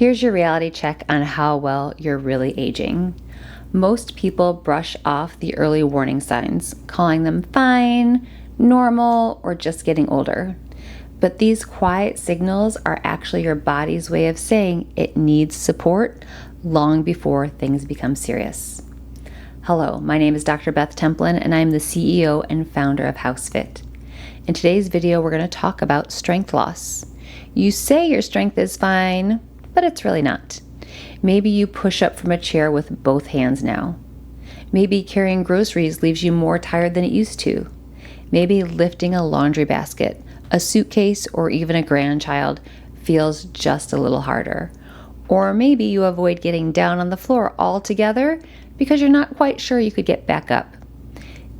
Here's your reality check on how well you're really aging. Most people brush off the early warning signs, calling them fine, normal, or just getting older. But these quiet signals are actually your body's way of saying it needs support long before things become serious. Hello, my name is Dr. Beth Templin, and I'm the CEO and founder of HouseFit. In today's video, we're going to talk about strength loss. You say your strength is fine, but it's really not. Maybe you push up from a chair with both hands now. Maybe carrying groceries leaves you more tired than it used to. Maybe lifting a laundry basket, a suitcase, or even a grandchild feels just a little harder. Or maybe you avoid getting down on the floor altogether because you're not quite sure you could get back up.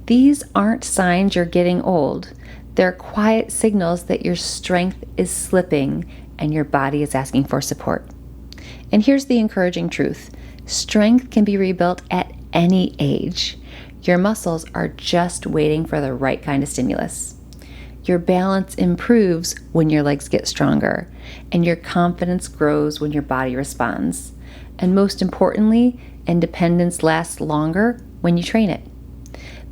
These aren't signs you're getting old. They're quiet signals that your strength is slipping and your body is asking for support. And here's the encouraging truth. Strength can be rebuilt at any age. Your muscles are just waiting for the right kind of stimulus. Your balance improves when your legs get stronger, and your confidence grows when your body responds. And most importantly, independence lasts longer when you train it.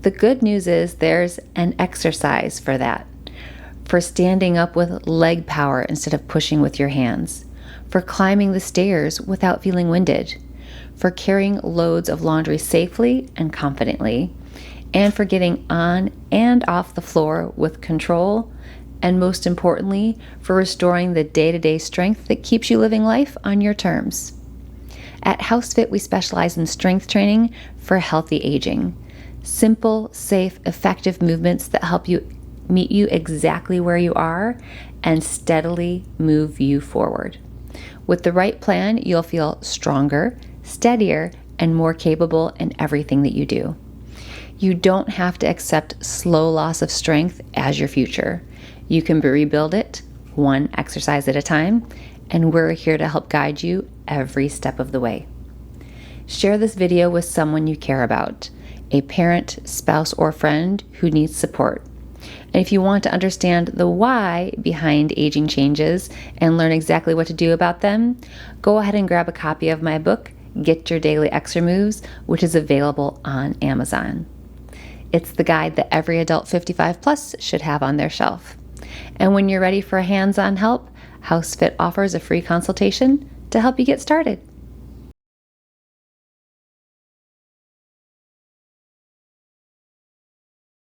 The good news is there's an exercise for that. For standing up with leg power instead of pushing with your hands. For climbing the stairs without feeling winded. For carrying loads of laundry safely and confidently. And for getting on and off the floor with control. And most importantly, for restoring the day-to-day strength that keeps you living life on your terms. At HouseFit, we specialize in strength training for healthy aging. Simple, safe, effective movements that help you meet you exactly where you are and steadily move you forward. With the right plan, you'll feel stronger, steadier, and more capable in everything that you do. You don't have to accept slow loss of strength as your future. You can rebuild it one exercise at a time, and we're here to help guide you every step of the way. Share this video with someone you care about, a parent, spouse, or friend who needs support. And if you want to understand the why behind aging changes and learn exactly what to do about them, go ahead and grab a copy of my book, Get Your Daily Extra Moves, which is available on Amazon. It's the guide that every adult 55 plus should have on their shelf. And when you're ready for hands-on help, HouseFit offers a free consultation to help you get started.